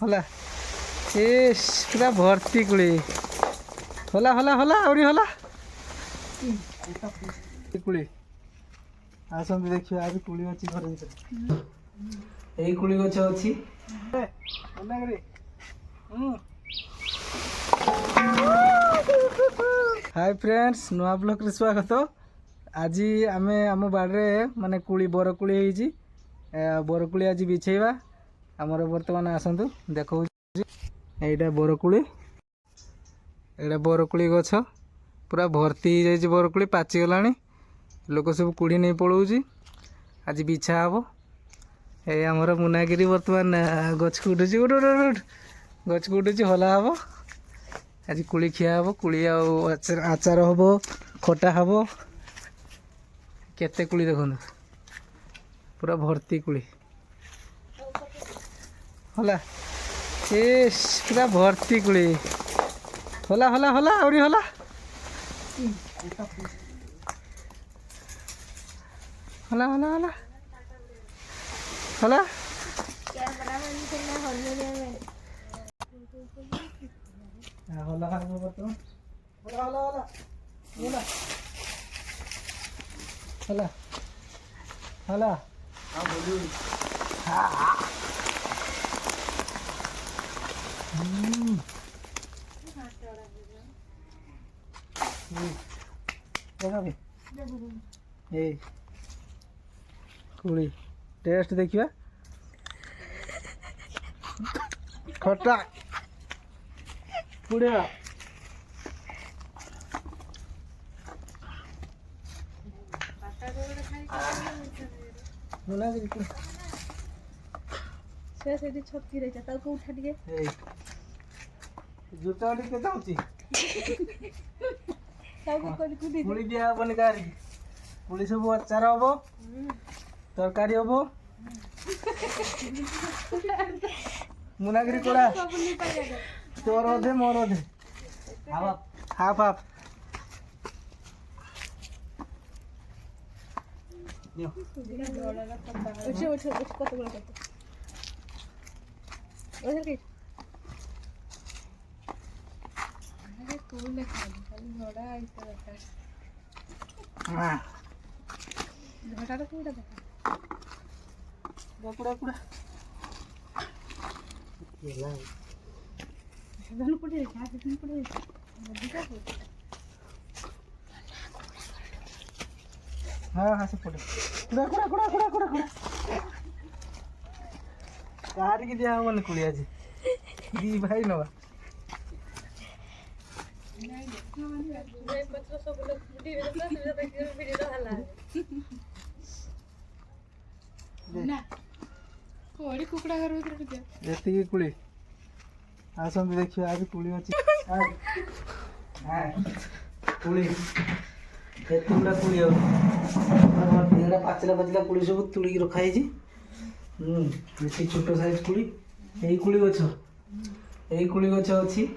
होला ए पूरा भर्ती कुली होला होला होला आउरी होला कुली आसंती देखिए आज कुली अच्छी घर भीतर यही कुली गछ अच्छी हाय फ्रेंड्स नुआ ब्लॉग रे स्वागत। आज आम आम बाड़े माने कुली बरकुली होईची बरकुली आज बिछेवा आमर बर्तमान आसतु देखो एटा बरकुली गछ पूरा भर्ती हो जाए बरकुली पाचिगला लोक सब कुड़ी नहीं पलाऊँ आज बिछा हम ये आमर मुनागिरी बर्तमान गछ को उठुची गछ को उठुची हला हम आज कुली खिया हम कुली आचार हम खटा हम केते कुली देखो पूरा भर्ती कुली होला ए पूरा भर्ती कुली होला होला होला आउरी होला होला होला होला होला होला होला होला होला कुली टेस्ट देखिए खटा पुड़िया छकी रही उठा टे जूता टे जाऊँगी पुड़ी दिया हेनी गाड़ी पुड़ी सब अचार हम तरकारी हम मुनागिरी कोड़ा तोर अधे मोर अधे हाफ हाफ हाँ हाँ से पड़े कुड़ा कुड़ा कुड़ा कुड़ा कुड़ा कुड़ा कार की दिया मन कुड़ी आज दी भाई नवा ये कुड़ी आसंती देखिए आज कुड़ी अच्छी कुड़ी एतुड़ा कुड़ी पाचला पाचला कुड़ी सब तुड़ी रखाई बेसी छोट साइज कुड़ी यही कुड़ी गछ यही कुड़ी गछ अच्छी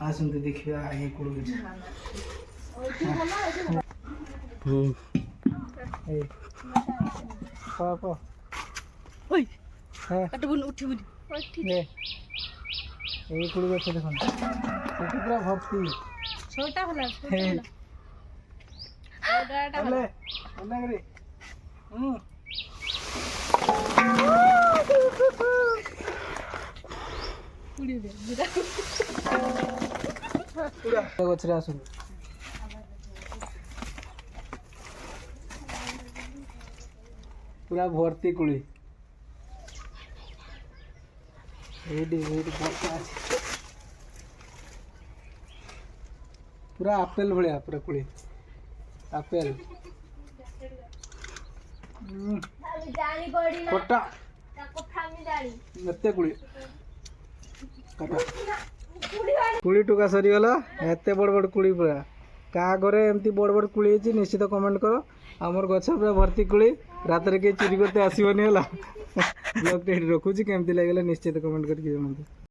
आसंती देखिए ये कुड़ी गछ यही कुड़ी गछ देख पूरा भर्ती छोटा होला गछरे आस पूरा भर्ती कुड़ी पूरा आपेल भाया पूरा कुड़ी आपेल कटा एते कुड़ी कुड़ी टुका सरीगला एते बड़ बड़ कुड़ी पूरा क्या घरे एमती बड़ बड़ कुड़ी निश्चित कमेंट करो आमर गछ पूरा भर्ती कुड़ी रात के चोरी करते आसबनी है ब्लॉग रखुची केमती लगे निश्चित कमेंट करके जनातु।